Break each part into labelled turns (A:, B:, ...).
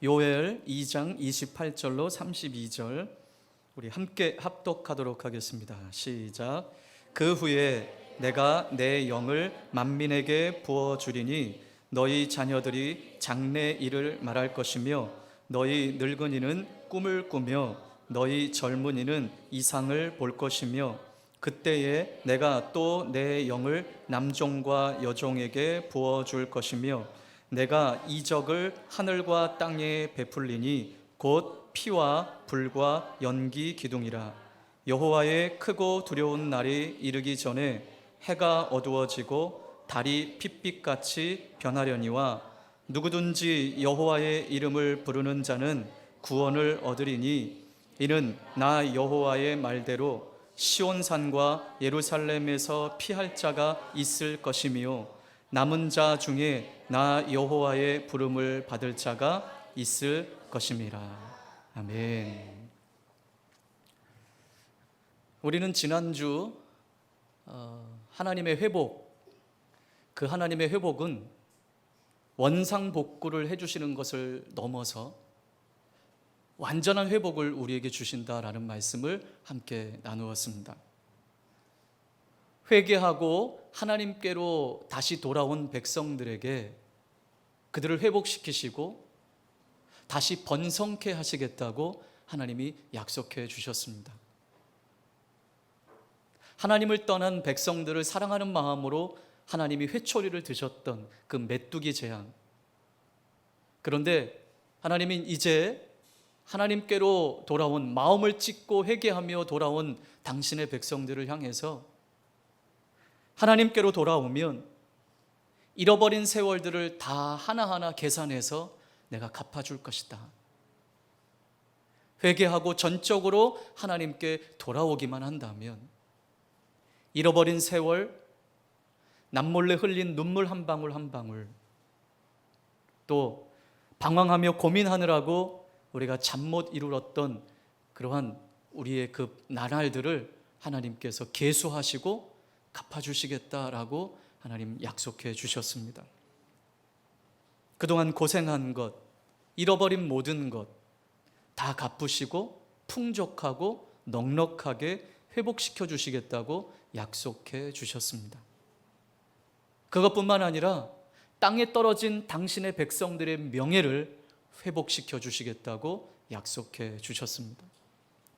A: 요엘 2장 28절로 32절 우리 함께 합독하도록 하겠습니다. 시작. 그 후에 내가 내 영을 만민에게 부어주리니 너희 자녀들이 장래 일을 말할 것이며 너희 늙은이는 꿈을 꾸며 너희 젊은이는 이상을 볼 것이며 그때에 내가 또 내 영을 남종과 여종에게 부어줄 것이며 내가 이적을 하늘과 땅에 베풀리니 곧 피와 불과 연기 기둥이라. 여호와의 크고 두려운 날이 이르기 전에 해가 어두워지고 달이 핏빛같이 변하려니와 누구든지 여호와의 이름을 부르는 자는 구원을 얻으리니 이는 나 여호와의 말대로 시온산과 예루살렘에서 피할 자가 있을 것이며 남은 자 중에 나 여호와의 부름을 받을 자가 있을 것임이라. 아멘. 우리는 지난주 하나님의 회복, 그 하나님의 회복은 원상복구를 해주시는 것을 넘어서 완전한 회복을 우리에게 주신다라는 말씀을 함께 나누었습니다. 회개하고 하나님께로 다시 돌아온 백성들에게 그들을 회복시키시고 다시 번성케 하시겠다고 하나님이 약속해 주셨습니다. 하나님을 떠난 백성들을 사랑하는 마음으로 하나님이 회초리를 드셨던 그 메뚜기 재앙. 그런데 하나님은 이제 하나님께로 돌아온, 마음을 찢고 회개하며 돌아온 당신의 백성들을 향해서 하나님께로 돌아오면 잃어버린 세월들을 다 하나하나 계산해서 내가 갚아줄 것이다. 회개하고 전적으로 하나님께 돌아오기만 한다면 잃어버린 세월, 남몰래 흘린 눈물 한 방울 한 방울, 또 방황하며 고민하느라고 우리가 잠 못 이루었던 그러한 우리의 그 나날들을 하나님께서 계수하시고 갚아주시겠다라고 하나님 약속해 주셨습니다. 그동안 고생한 것, 잃어버린 모든 것 다 갚으시고 풍족하고 넉넉하게 회복시켜 주시겠다고 약속해 주셨습니다. 그것뿐만 아니라 땅에 떨어진 당신의 백성들의 명예를 회복시켜 주시겠다고 약속해 주셨습니다.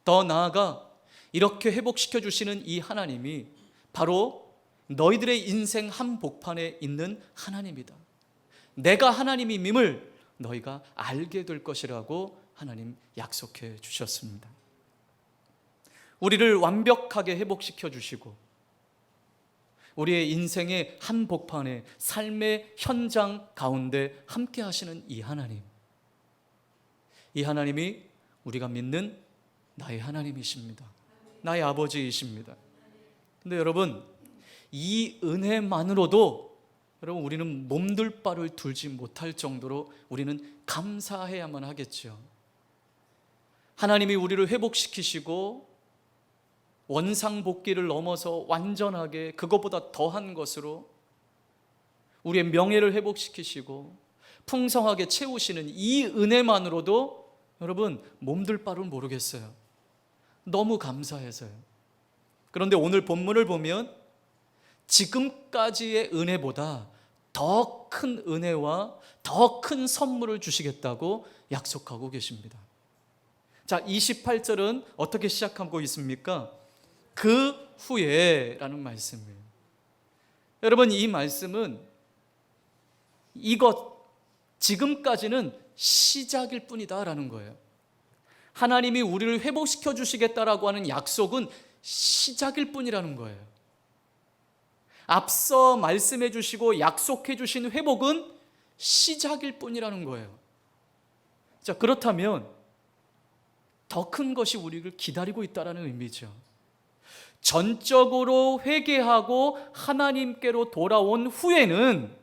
A: 더 나아가 이렇게 회복시켜 주시는 이 하나님이 바로 너희들의 인생 한복판에 있는 하나님이다. 내가 하나님임을 너희가 알게 될 것이라고 하나님 약속해 주셨습니다. 우리를 완벽하게 회복시켜 주시고 우리의 인생의 한복판에 삶의 현장 가운데 함께 하시는 이 하나님, 이 하나님이 우리가 믿는 나의 하나님이십니다. 나의 아버지이십니다. 근데 여러분, 이 은혜만으로도 여러분 우리는 몸둘 바를 둘지 못할 정도로 우리는 감사해야만 하겠죠. 하나님이 우리를 회복시키시고 원상복귀를 넘어서 완전하게 그것보다 더한 것으로 우리의 명예를 회복시키시고 풍성하게 채우시는 이 은혜만으로도 여러분 몸둘 바를 모르겠어요. 너무 감사해서요. 그런데 오늘 본문을 보면 지금까지의 은혜보다 더 큰 은혜와 더 큰 선물을 주시겠다고 약속하고 계십니다. 자, 28절은 어떻게 시작하고 있습니까? 그 후에 라는 말씀이에요. 여러분, 이 말씀은 지금까지는 시작일 뿐이다 라는 거예요. 하나님이 우리를 회복시켜 주시겠다라고 하는 약속은 시작일 뿐이라는 거예요. 앞서 말씀해 주시고 약속해 주신 회복은 시작일 뿐이라는 거예요. 자, 그렇다면 더 큰 것이 우리를 기다리고 있다는 의미죠. 전적으로 회개하고 하나님께로 돌아온 후에는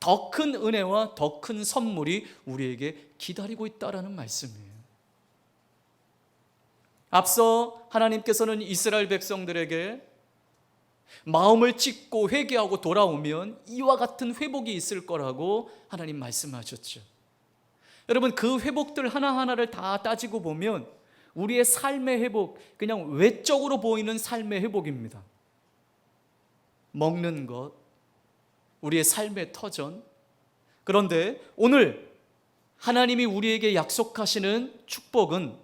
A: 더 큰 은혜와 더 큰 선물이 우리에게 기다리고 있다는 말씀이에요. 앞서 하나님께서는 이스라엘 백성들에게 마음을 찢고 회개하고 돌아오면 이와 같은 회복이 있을 거라고 하나님 말씀하셨죠. 여러분, 그 회복들 하나하나를 다 따지고 보면 우리의 삶의 회복, 그냥 외적으로 보이는 삶의 회복입니다. 먹는 것, 우리의 삶의 터전. 그런데 오늘 하나님이 우리에게 약속하시는 축복은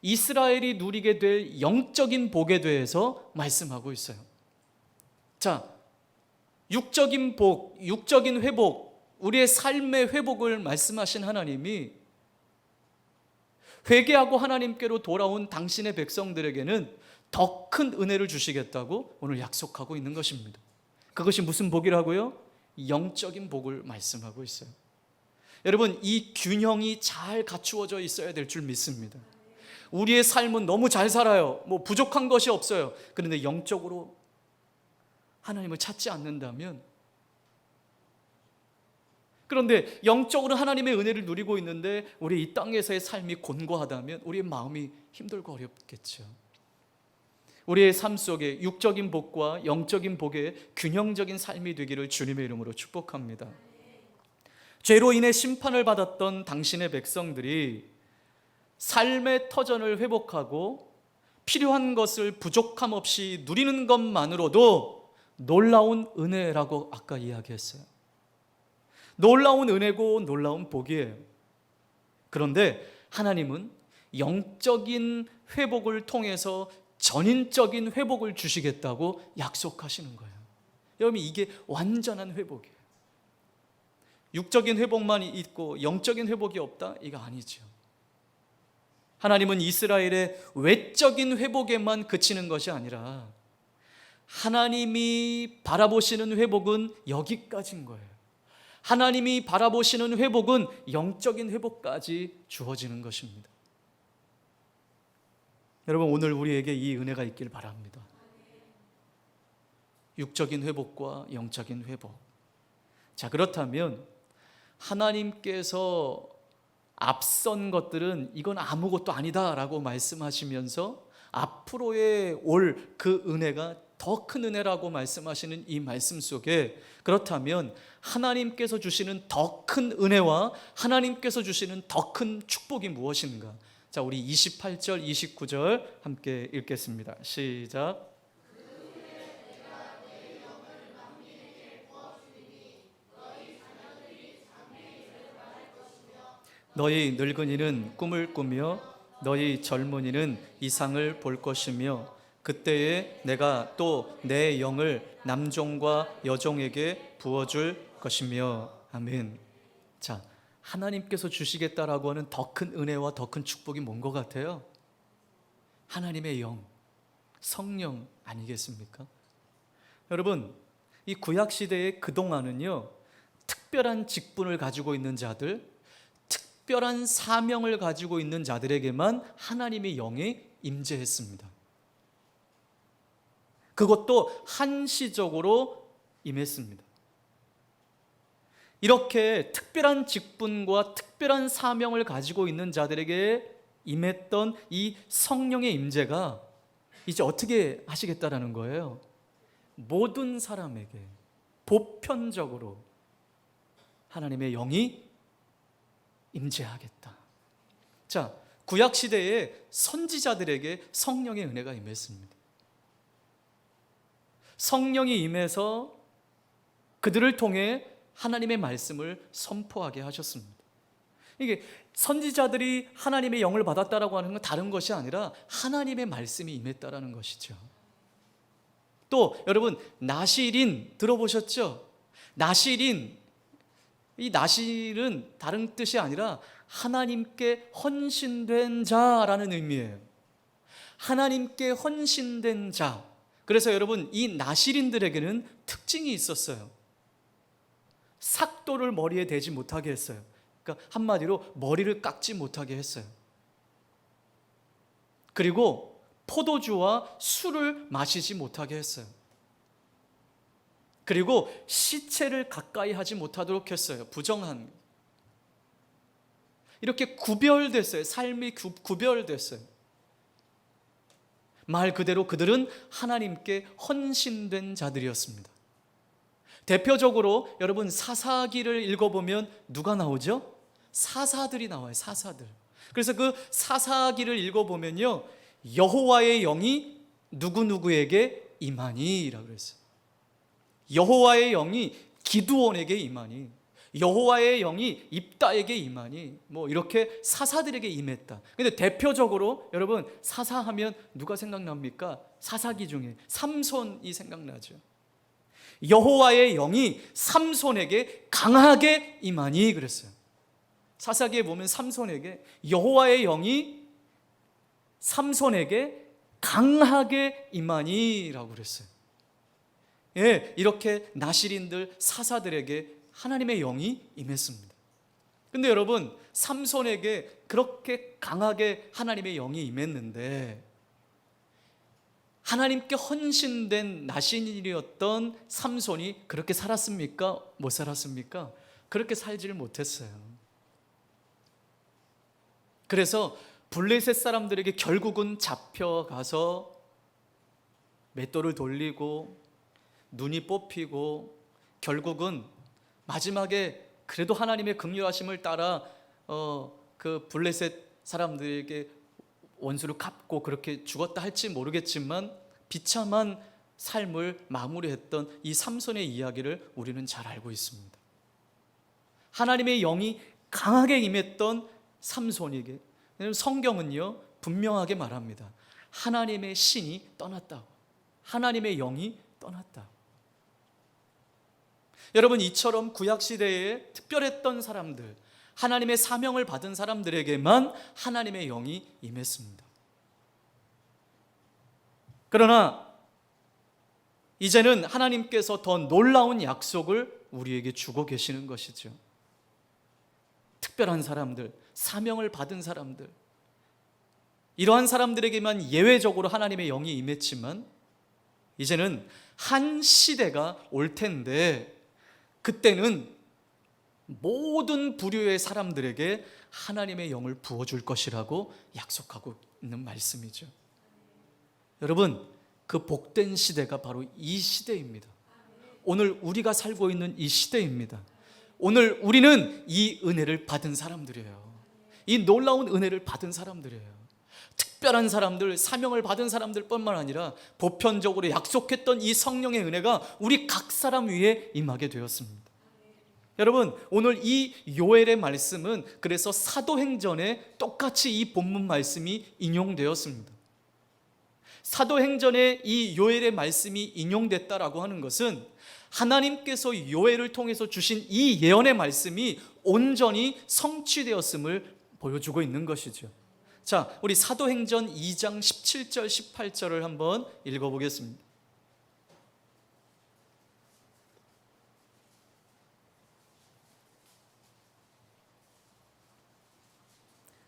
A: 이스라엘이 누리게 될 영적인 복에 대해서 말씀하고 있어요. 자, 육적인 복, 육적인 회복, 우리의 삶의 회복을 말씀하신 하나님이 회개하고 하나님께로 돌아온 당신의 백성들에게는 더 큰 은혜를 주시겠다고 오늘 약속하고 있는 것입니다. 그것이 무슨 복이라고요? 영적인 복을 말씀하고 있어요. 여러분, 이 균형이 잘 갖추어져 있어야 될 줄 믿습니다. 우리의 삶은 너무 잘 살아요. 부족한 것이 없어요. 그런데 영적으로 하나님을 찾지 않는다면, 그런데 영적으로 하나님의 은혜를 누리고 있는데 우리 이 땅에서의 삶이 곤고하다면 우리의 마음이 힘들고 어렵겠죠. 우리의 삶 속에 육적인 복과 영적인 복의 균형적인 삶이 되기를 주님의 이름으로 축복합니다. 죄로 인해 심판을 받았던 당신의 백성들이 삶의 터전을 회복하고 필요한 것을 부족함 없이 누리는 것만으로도 놀라운 은혜라고 아까 이야기했어요. 놀라운 은혜고 놀라운 복이에요. 그런데 하나님은 영적인 회복을 통해서 전인적인 회복을 주시겠다고 약속하시는 거예요. 여러분, 이게 완전한 회복이에요. 육적인 회복만 있고 영적인 회복이 없다? 이거 아니죠. 하나님은 이스라엘의 외적인 회복에만 그치는 것이 아니라 하나님이 바라보시는 회복은 여기까지인 거예요. 하나님이 바라보시는 회복은 영적인 회복까지 주어지는 것입니다. 여러분, 오늘 우리에게 이 은혜가 있길 바랍니다. 육적인 회복과 영적인 회복. 자, 그렇다면 하나님께서 앞선 것들은 이건 아무것도 아니다라고 말씀하시면서 앞으로의 올 그 은혜가 더 큰 은혜라고 말씀하시는 이 말씀 속에, 그렇다면 하나님께서 주시는 더 큰 은혜와 하나님께서 주시는 더 큰 축복이 무엇인가? 자, 우리 28절, 29절 함께 읽겠습니다. 시작. 너희 늙은이는 꿈을 꾸며 너희 젊은이는 이상을 볼 것이며 그때에 내가 또 내 영을 남종과 여종에게 부어줄 것이며. 아멘. 자, 하나님께서 주시겠다라고 하는 더 큰 은혜와 더 큰 축복이 뭔 것 같아요? 하나님의 영, 성령 아니겠습니까? 여러분, 이 구약시대의 그동안은요, 특별한 직분을 가지고 있는 자들, 특별한 사명을 가지고 있는 자들에게만 하나님의 영이 임재했습니다. 그것도 한시적으로 임했습니다. 이렇게 특별한 직분과 특별한 사명을 가지고 있는 자들에게 임했던 이 성령의 임재가 이제 어떻게 하시겠다라는 거예요? 모든 사람에게 보편적으로 하나님의 영이 임재하겠다. 자, 구약 시대의 선지자들에게 성령의 은혜가 임했습니다. 성령이 임해서 그들을 통해 하나님의 말씀을 선포하게 하셨습니다. 이게 선지자들이 하나님의 영을 받았다라고 하는 건 다른 것이 아니라 하나님의 말씀이 임했다라는 것이죠. 또 여러분, 나실인 들어보셨죠? 나실인, 이 나실은 다른 뜻이 아니라 하나님께 헌신된 자라는 의미예요. 하나님께 헌신된 자. 그래서 여러분, 이 나실인들에게는 특징이 있었어요. 삭도를 머리에 대지 못하게 했어요. 그러니까 한마디로 머리를 깎지 못하게 했어요. 그리고 포도주와 술을 마시지 못하게 했어요. 그리고 시체를 가까이 하지 못하도록 했어요. 부정한. 이렇게 구별됐어요. 삶이 구별됐어요. 말 그대로 그들은 하나님께 헌신된 자들이었습니다. 대표적으로 여러분, 사사기를 읽어보면 누가 나오죠? 사사들이 나와요. 사사들. 그래서 그 사사기를 읽어보면요, 여호와의 영이 누구누구에게 임하니라고 그랬어요. 여호와의 영이 기드온에게 임하니, 여호와의 영이 입다에게 임하니, 뭐 이렇게 사사들에게 임했다. 근데 대표적으로 여러분 사사하면 누가 생각납니까? 사사기 중에 삼손이 생각나죠. 여호와의 영이 삼손에게 강하게 임하니 그랬어요. 사사기에 보면 삼손에게 여호와의 영이 삼손에게 강하게 임하니라고 그랬어요. 예, 이렇게 나실인들 사사들에게 하나님의 영이 임했습니다. 근데 여러분, 삼손에게 그렇게 강하게 하나님의 영이 임했는데 하나님께 헌신된 나실인이었던 삼손이 그렇게 살았습니까? 못 살았습니까? 그렇게 살지를 못했어요. 그래서 블레셋 사람들에게 결국은 잡혀가서 맷돌을 돌리고 눈이 뽑히고 결국은 마지막에 그래도 하나님의 긍휼하심을 따라 그 블레셋 사람들에게 원수를 갚고 그렇게 죽었다 할지 모르겠지만 비참한 삶을 마무리했던 이 삼손의 이야기를 우리는 잘 알고 있습니다. 하나님의 영이 강하게 임했던 삼손에게, 성경은요 분명하게 말합니다. 하나님의 신이 떠났다고, 하나님의 영이 떠났다. 여러분, 이처럼 구약시대에 특별했던 사람들, 하나님의 사명을 받은 사람들에게만 하나님의 영이 임했습니다. 그러나 이제는 하나님께서 더 놀라운 약속을 우리에게 주고 계시는 것이죠. 특별한 사람들, 사명을 받은 사람들, 이러한 사람들에게만 예외적으로 하나님의 영이 임했지만 이제는 한 시대가 올 텐데 그때는 모든 부류의 사람들에게 하나님의 영을 부어줄 것이라고 약속하고 있는 말씀이죠. 여러분, 그 복된 시대가 바로 이 시대입니다. 오늘 우리가 살고 있는 이 시대입니다. 오늘 우리는 이 은혜를 받은 사람들이에요. 이 놀라운 은혜를 받은 사람들이에요. 특별한 사람들, 사명을 받은 사람들 뿐만 아니라 보편적으로 약속했던 이 성령의 은혜가 우리 각 사람 위에 임하게 되었습니다. 여러분, 오늘 이 요엘의 말씀은 그래서 사도행전에 똑같이 이 본문 말씀이 인용되었습니다. 사도행전에 이 요엘의 말씀이 인용됐다라고 하는 것은 하나님께서 요엘을 통해서 주신 이 예언의 말씀이 온전히 성취되었음을 보여주고 있는 것이죠. 자, 우리 사도행전 2장 17절 18절을 한번 읽어보겠습니다.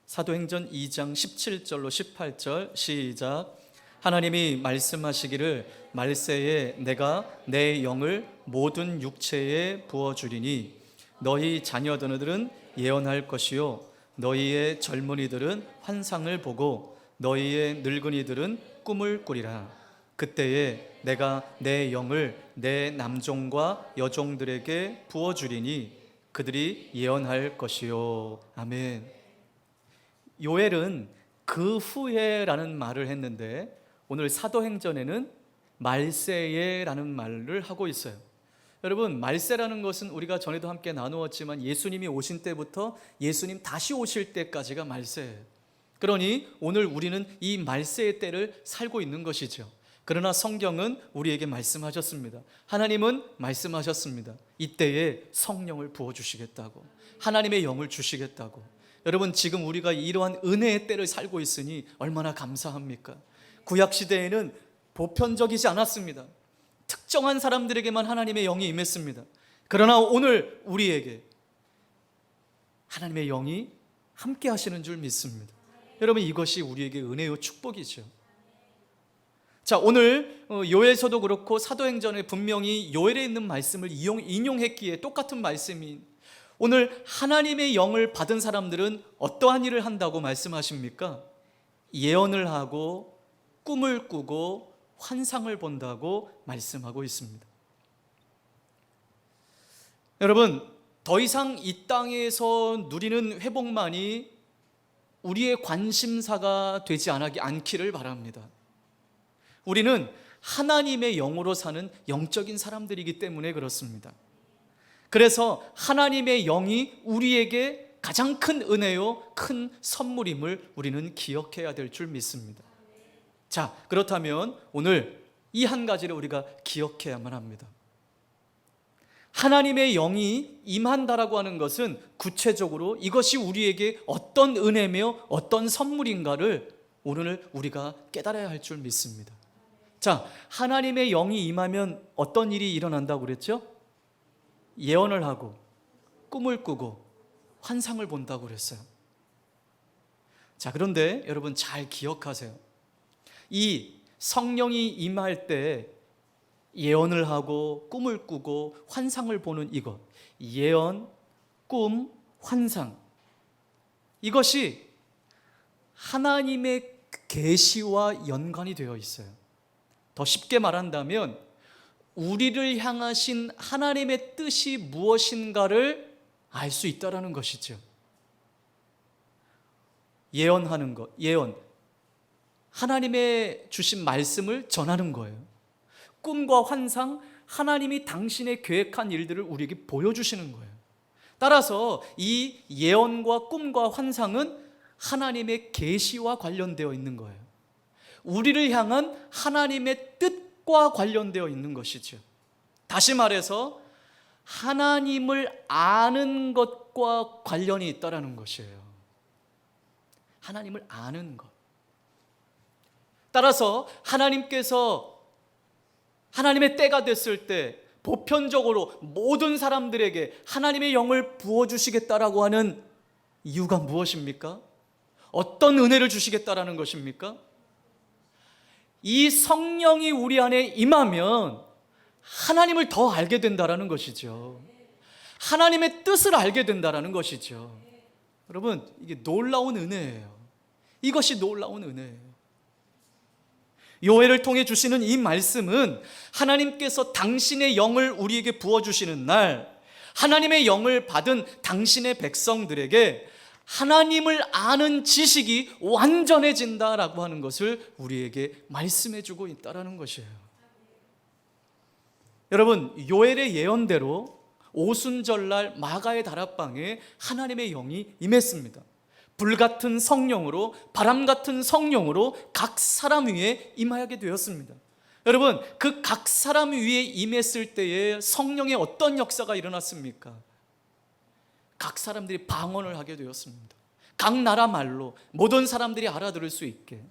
A: 사도행전 2장 17절로 18절 시작. 하나님이 말씀하시기를 말세에 내가 내 영을 모든 육체에 부어주리니 너희 자녀들은 예언할 것이요 너희의 젊은이들은 환상을 보고 너희의 늙은이들은 꿈을 꾸리라. 그때에 내가 내 영을 내 남종과 여종들에게 부어주리니 그들이 예언할 것이요. 아멘. 요엘은 그 후에라는 말을 했는데 오늘 사도행전에는 말세에라는 말을 하고 있어요. 여러분, 말세라는 것은 우리가 전에도 함께 나누었지만 예수님이 오신 때부터 예수님 다시 오실 때까지가 말세예요. 그러니 오늘 우리는 이 말세의 때를 살고 있는 것이죠. 그러나 성경은 우리에게 말씀하셨습니다. 하나님은 말씀하셨습니다. 이때에 성령을 부어주시겠다고, 하나님의 영을 주시겠다고. 여러분, 지금 우리가 이러한 은혜의 때를 살고 있으니 얼마나 감사합니까? 구약시대에는 보편적이지 않았습니다. 특정한 사람들에게만 하나님의 영이 임했습니다. 그러나 오늘 우리에게 하나님의 영이 함께 하시는 줄 믿습니다. 여러분, 이것이 우리에게 은혜요 축복이죠. 자, 오늘 요엘서도 그렇고 사도행전에 분명히 요엘에 있는 말씀을 인용했기에 똑같은 말씀이, 오늘 하나님의 영을 받은 사람들은 어떠한 일을 한다고 말씀하십니까? 예언을 하고 꿈을 꾸고 환상을 본다고 말씀하고 있습니다. 여러분, 더 이상 이 땅에서 누리는 회복만이 우리의 관심사가 되지 않기를 바랍니다. 우리는 하나님의 영으로 사는 영적인 사람들이기 때문에 그렇습니다. 그래서 하나님의 영이 우리에게 가장 큰 은혜요, 큰 선물임을 우리는 기억해야 될 줄 믿습니다. 자, 그렇다면 오늘 이 한 가지를 우리가 기억해야만 합니다. 하나님의 영이 임한다라고 하는 것은 구체적으로 이것이 우리에게 어떤 은혜며 어떤 선물인가를 오늘 우리가 깨달아야 할 줄 믿습니다. 자, 하나님의 영이 임하면 어떤 일이 일어난다고 그랬죠? 예언을 하고 꿈을 꾸고 환상을 본다고 그랬어요. 자, 그런데 여러분 잘 기억하세요. 이 성령이 임할 때 예언을 하고 꿈을 꾸고 환상을 보는 이것, 예언, 꿈, 환상, 이것이 하나님의 계시와 연관이 되어 있어요. 더 쉽게 말한다면 우리를 향하신 하나님의 뜻이 무엇인가를 알 수 있다라는 것이죠. 예언하는 것, 예언, 하나님의 주신 말씀을 전하는 거예요. 꿈과 환상, 하나님이 당신의 계획한 일들을 우리에게 보여주시는 거예요. 따라서 이 예언과 꿈과 환상은 하나님의 계시와 관련되어 있는 거예요. 우리를 향한 하나님의 뜻과 관련되어 있는 것이죠. 다시 말해서 하나님을 아는 것과 관련이 있다라는 것이에요. 하나님을 아는 것. 따라서 하나님께서 하나님의 때가 됐을 때 보편적으로 모든 사람들에게 하나님의 영을 부어주시겠다라고 하는 이유가 무엇입니까? 어떤 은혜를 주시겠다라는 것입니까? 이 성령이 우리 안에 임하면 하나님을 더 알게 된다라는 것이죠. 하나님의 뜻을 알게 된다라는 것이죠. 여러분, 이게 놀라운 은혜예요. 이것이 놀라운 은혜예요. 요엘을 통해 주시는 이 말씀은 하나님께서 당신의 영을 우리에게 부어주시는 날, 하나님의 영을 받은 당신의 백성들에게 하나님을 아는 지식이 완전해진다라고 하는 것을 우리에게 말씀해주고 있다라는 것이에요. 여러분, 요엘의 예언대로 오순절날 마가의 다락방에 하나님의 영이 임했습니다. 불같은 성령으로, 바람같은 성령으로 각 사람 위에 임하게 되었습니다. 여러분, 그 각 사람 위에 임했을 때에 성령의 어떤 역사가 일어났습니까? 각 사람들이 방언을 하게 되었습니다. 각 나라 말로 모든 사람들이 알아들을 수 있게.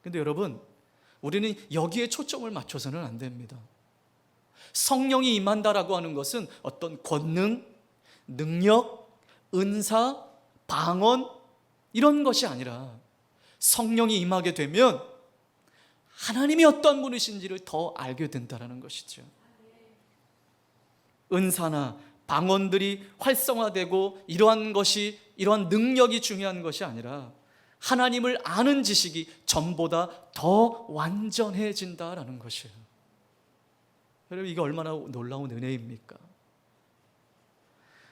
A: 근데 여러분, 우리는 여기에 초점을 맞춰서는 안 됩니다. 성령이 임한다라고 하는 것은 어떤 권능, 능력, 은사, 방언 이런 것이 아니라 성령이 임하게 되면 하나님이 어떤 분이신지를 더 알게 된다는 것이죠. 은사나 방언들이 활성화되고 이러한 능력이 중요한 것이 아니라 하나님을 아는 지식이 전보다 더 완전해진다라는 것이에요. 여러분, 이게 얼마나 놀라운 은혜입니까?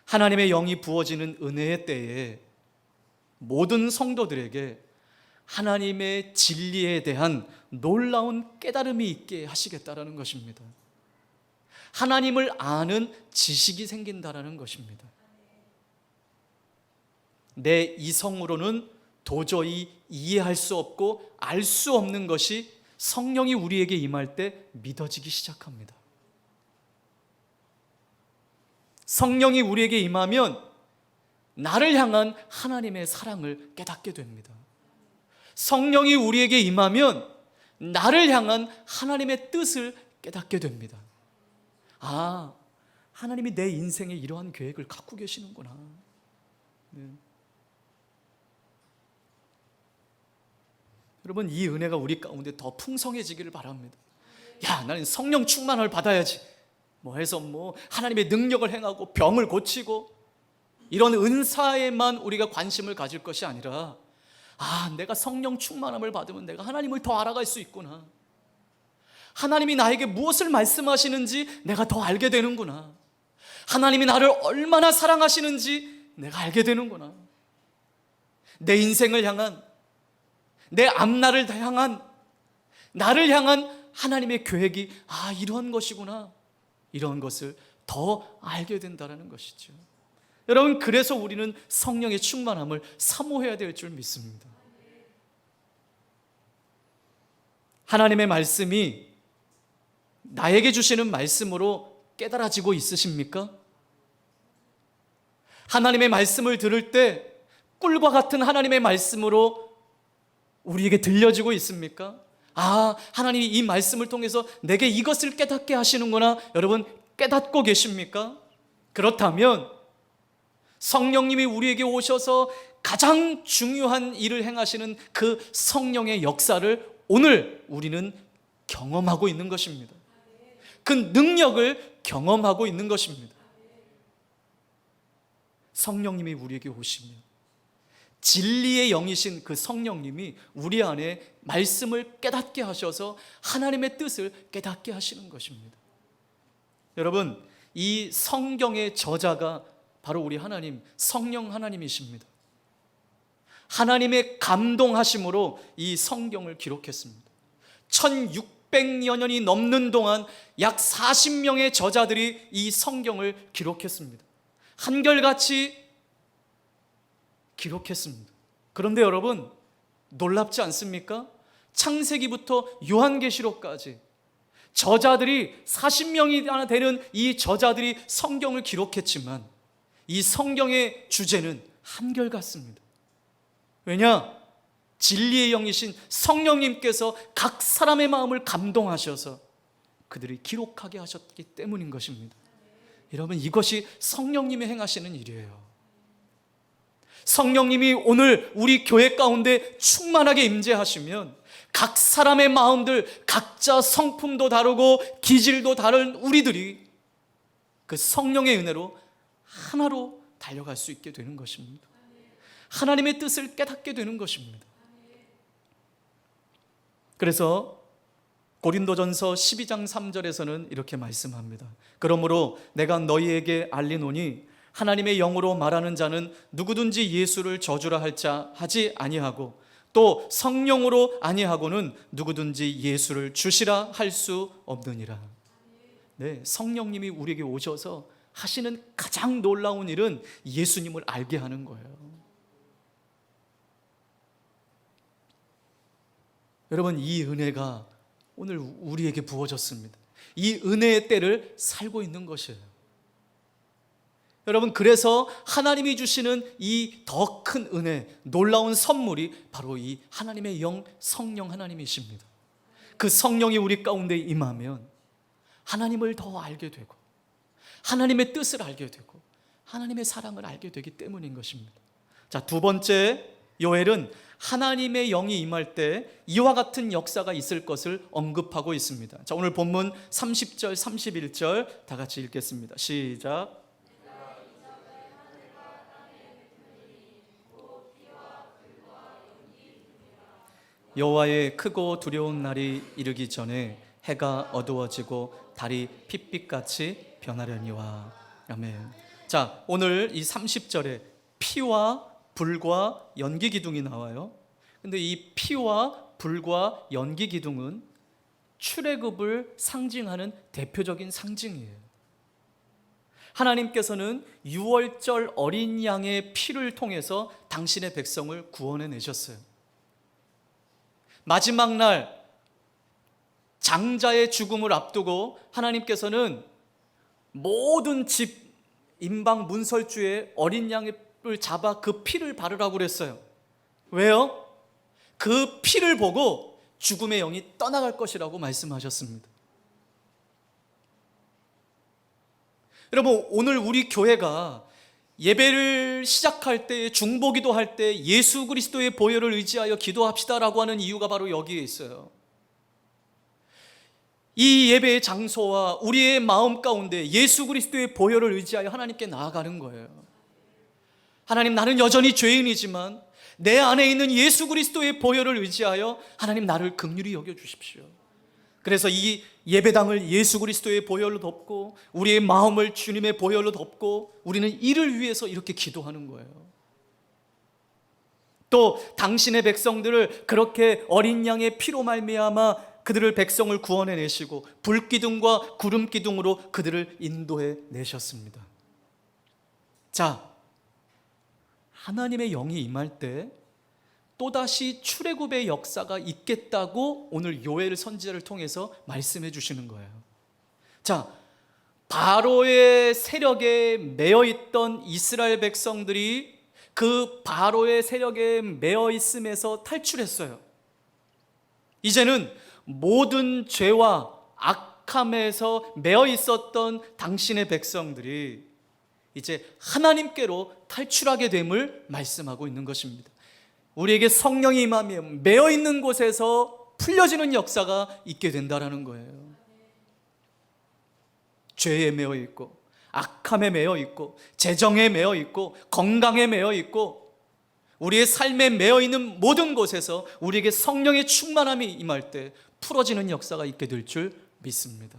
A: 하나님의 영이 부어지는 은혜의 때에 모든 성도들에게 하나님의 진리에 대한 놀라운 깨달음이 있게 하시겠다라는 것입니다. 하나님을 아는 지식이 생긴다라는 것입니다. 내 이성으로는 도저히 이해할 수 없고 알 수 없는 것이 성령이 우리에게 임할 때 믿어지기 시작합니다. 성령이 우리에게 임하면 나를 향한 하나님의 사랑을 깨닫게 됩니다. 성령이 우리에게 임하면 나를 향한 하나님의 뜻을 깨닫게 됩니다. 아, 하나님이 내 인생에 이러한 계획을 갖고 계시는구나. 네. 여러분, 이 은혜가 우리 가운데 더 풍성해지기를 바랍니다. 야, 나는 성령 충만을 받아야지. 해서 하나님의 능력을 행하고 병을 고치고 이런 은사에만 우리가 관심을 가질 것이 아니라, 내가 성령 충만함을 받으면 내가 하나님을 더 알아갈 수 있구나. 하나님이 나에게 무엇을 말씀하시는지 내가 더 알게 되는구나. 하나님이 나를 얼마나 사랑하시는지 내가 알게 되는구나. 내 인생을 향한, 내 앞날을 향한, 나를 향한 하나님의 계획이 이런 것이구나, 이런 것을 더 알게 된다는 것이죠. 여러분, 그래서 우리는 성령의 충만함을 사모해야 될 줄 믿습니다. 하나님의 말씀이 나에게 주시는 말씀으로 깨달아지고 있으십니까? 하나님의 말씀을 들을 때 꿀과 같은 하나님의 말씀으로 우리에게 들려지고 있습니까? 하나님이 이 말씀을 통해서 내게 이것을 깨닫게 하시는구나. 여러분, 깨닫고 계십니까? 그렇다면 성령님이 우리에게 오셔서 가장 중요한 일을 행하시는 그 성령의 역사를 오늘 우리는 경험하고 있는 것입니다. 그 능력을 경험하고 있는 것입니다. 성령님이 우리에게 오시면 진리의 영이신 그 성령님이 우리 안에 말씀을 깨닫게 하셔서 하나님의 뜻을 깨닫게 하시는 것입니다. 여러분, 이 성경의 저자가 바로 우리 하나님, 성령 하나님이십니다. 하나님의 감동하심으로 이 성경을 기록했습니다. 1600여 년이 넘는 동안 약 40명의 저자들이 이 성경을 기록했습니다. 한결같이 기록했습니다. 그런데 여러분, 놀랍지 않습니까? 창세기부터 요한계시록까지 저자들이 40명이나 되는 이 저자들이 성경을 기록했지만 이 성경의 주제는 한결같습니다. 왜냐? 진리의 영이신 성령님께서 각 사람의 마음을 감동하셔서 그들이 기록하게 하셨기 때문인 것입니다. 여러분, 이것이 성령님이 행하시는 일이에요. 성령님이 오늘 우리 교회 가운데 충만하게 임재하시면 각 사람의 마음들, 각자 성품도 다르고 기질도 다른 우리들이 그 성령의 은혜로 하나로 달려갈 수 있게 되는 것입니다. 하나님의 뜻을 깨닫게 되는 것입니다. 그래서 고린도전서 12장 3절에서는 이렇게 말씀합니다. 그러므로 내가 너희에게 알리노니 하나님의 영으로 말하는 자는 누구든지 예수를 저주라 할 자 하지 아니하고 또 성령으로 아니하고는 누구든지 예수를 주시라 할 수 없느니라. 네, 성령님이 우리에게 오셔서 하시는 가장 놀라운 일은 예수님을 알게 하는 거예요. 여러분, 이 은혜가 오늘 우리에게 부어졌습니다. 이 은혜의 때를 살고 있는 것이에요. 여러분, 그래서 하나님이 주시는 이 더 큰 은혜, 놀라운 선물이 바로 이 하나님의 영, 성령 하나님이십니다. 그 성령이 우리 가운데 임하면 하나님을 더 알게 되고 하나님의 뜻을 알게 되고 하나님의 사랑을 알게 되기 때문인 것입니다. 자, 두 번째, 요엘은 하나님의 영이 임할 때 이와 같은 역사가 있을 것을 언급하고 있습니다. 자, 오늘 본문 30절, 31절 다 같이 읽겠습니다. 시작. 여호와의 크고 두려운 날이 이르기 전에 해가 어두워지고 달이 핏빛같이 변하려니와. 아멘. 자, 오늘 이 30절에 피와 불과 연기 기둥이 나와요. 근데 이 피와 불과 연기 기둥은 출애굽을 상징하는 대표적인 상징이에요. 하나님께서는 유월절 어린 양의 피를 통해서 당신의 백성을 구원해 내셨어요. 마지막 날 장자의 죽음을 앞두고 하나님께서는 모든 집 임방 문설주에 어린 양을 잡아 그 피를 바르라고 그랬어요. 왜요? 그 피를 보고 죽음의 영이 떠나갈 것이라고 말씀하셨습니다. 여러분, 오늘 우리 교회가 예배를 시작할 때, 중보기도 할 때 예수 그리스도의 보혈을 의지하여 기도합시다라고 하는 이유가 바로 여기에 있어요. 이 예배의 장소와 우리의 마음 가운데 예수 그리스도의 보혈을 의지하여 하나님께 나아가는 거예요. 하나님, 나는 여전히 죄인이지만 내 안에 있는 예수 그리스도의 보혈을 의지하여 하나님, 나를 긍휼히 여겨주십시오. 그래서 이 예배당을 예수 그리스도의 보혈로 덮고 우리의 마음을 주님의 보혈로 덮고 우리는 이를 위해서 이렇게 기도하는 거예요. 또 당신의 백성들을 그렇게 어린 양의 피로 말미암아 그들을 백성을 구원해 내시고 불기둥과 구름기둥으로 그들을 인도해 내셨습니다. 자, 하나님의 영이 임할 때 또다시 출애굽의 역사가 있겠다고 오늘 요엘 선지자를 통해서 말씀해 주시는 거예요. 자, 바로의 세력에 매여 있던 이스라엘 백성들이 그 바로의 세력에 매여 있음에서 탈출했어요. 이제는 모든 죄와 악함에서 매여 있었던 당신의 백성들이 이제 하나님께로 탈출하게 됨을 말씀하고 있는 것입니다. 우리에게 성령이 임하면 매여 있는 곳에서 풀려지는 역사가 있게 된다라는 거예요. 죄에 매여 있고 악함에 매여 있고 재정에 매여 있고 건강에 매여 있고 우리의 삶에 매여 있는 모든 곳에서 우리에게 성령의 충만함이 임할 때 풀어지는 역사가 있게 될 줄 믿습니다.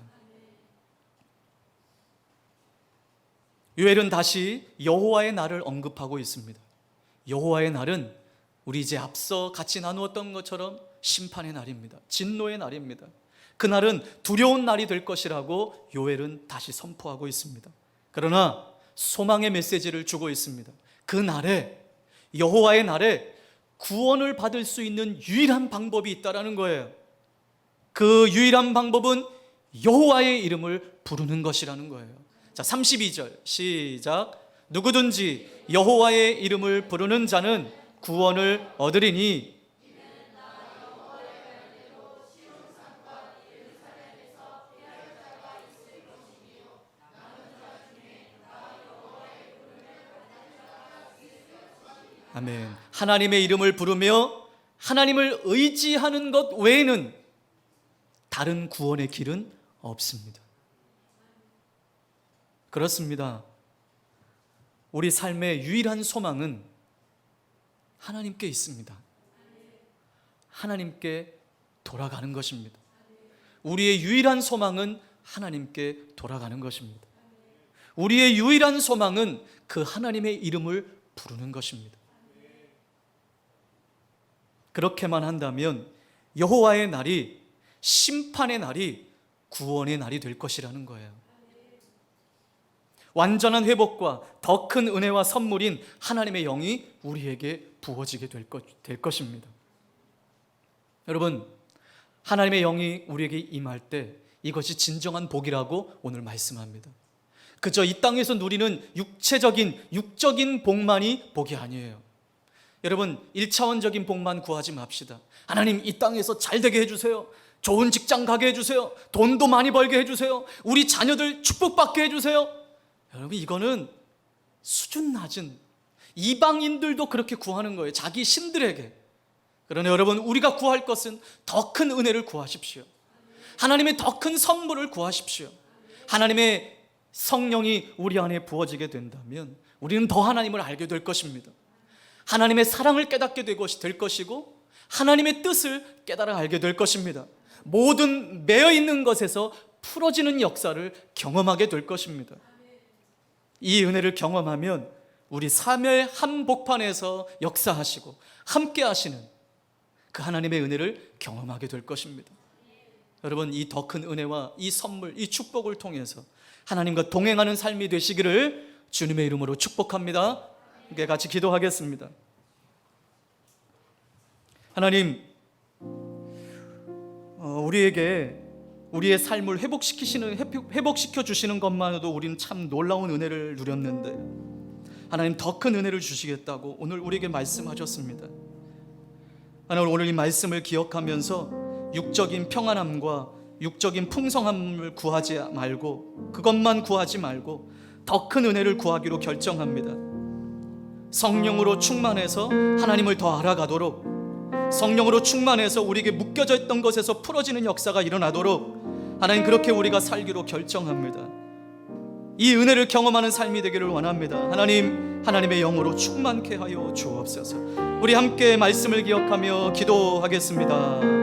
A: 요엘은 다시 여호와의 날을 언급하고 있습니다. 여호와의 날은 우리 이제 앞서 같이 나누었던 것처럼 심판의 날입니다. 진노의 날입니다. 그날은 두려운 날이 될 것이라고 요엘은 다시 선포하고 있습니다. 그러나 소망의 메시지를 주고 있습니다. 그 날에, 여호와의 날에 구원을 받을 수 있는 유일한 방법이 있다라는 거예요. 그 유일한 방법은 여호와의 이름을 부르는 것이라는 거예요. 자, 32절 시작. 누구든지 여호와의 이름을 부르는 자는 구원을 얻으리니 아멘. 하나님의 이름을 부르며 하나님을 의지하는 것 외에는 다른 구원의 길은 없습니다. 그렇습니다. 우리 삶의 유일한 소망은 하나님께 있습니다. 하나님께 돌아가는 것입니다. 우리의 유일한 소망은 하나님께 돌아가는 것입니다. 우리의 유일한 소망은 그 하나님의 이름을 부르는 것입니다. 그렇게만 한다면 여호와의 날이 심판의 날이 구원의 날이 될 것이라는 거예요. 완전한 회복과 더 큰 은혜와 선물인 하나님의 영이 우리에게 부어지게 될 것입니다. 여러분, 하나님의 영이 우리에게 임할 때 이것이 진정한 복이라고 오늘 말씀합니다. 그저 이 땅에서 누리는 육적인 복만이 복이 아니에요. 여러분, 1차원적인 복만 구하지 맙시다. 하나님, 이 땅에서 잘 되게 해주세요. 좋은 직장 가게 해주세요. 돈도 많이 벌게 해주세요. 우리 자녀들 축복받게 해주세요. 여러분, 이거는 수준 낮은 이방인들도 그렇게 구하는 거예요. 자기 신들에게. 그러나 여러분, 우리가 구할 것은 더 큰 은혜를 구하십시오. 하나님의 더 큰 선물을 구하십시오. 하나님의 성령이 우리 안에 부어지게 된다면 우리는 더 하나님을 알게 될 것입니다. 하나님의 사랑을 깨닫게 될 것이고 하나님의 뜻을 깨달아 알게 될 것입니다. 모든 매여 있는 것에서 풀어지는 역사를 경험하게 될 것입니다. 이 은혜를 경험하면 우리 삶의 한복판에서 역사하시고 함께 하시는 그 하나님의 은혜를 경험하게 될 것입니다. 여러분, 이 더 큰 은혜와 이 선물, 이 축복을 통해서 하나님과 동행하는 삶이 되시기를 주님의 이름으로 축복합니다. 함께 같이 기도하겠습니다. 하나님, 우리에게 우리의 삶을 회복시켜 주시는 것만으로도 우리는 참 놀라운 은혜를 누렸는데 하나님, 더 큰 은혜를 주시겠다고 오늘 우리에게 말씀하셨습니다. 하나님, 오늘 이 말씀을 기억하면서 육적인 평안함과 육적인 풍성함을 구하지 말고 그것만 구하지 말고 더 큰 은혜를 구하기로 결정합니다. 성령으로 충만해서 하나님을 더 알아가도록, 성령으로 충만해서 우리에게 묶여져 있던 것에서 풀어지는 역사가 일어나도록 하나님, 그렇게 우리가 살기로 결정합니다. 이 은혜를 경험하는 삶이 되기를 원합니다. 하나님, 하나님의 영으로 충만케 하여 주옵소서. 우리 함께 말씀을 기억하며 기도하겠습니다.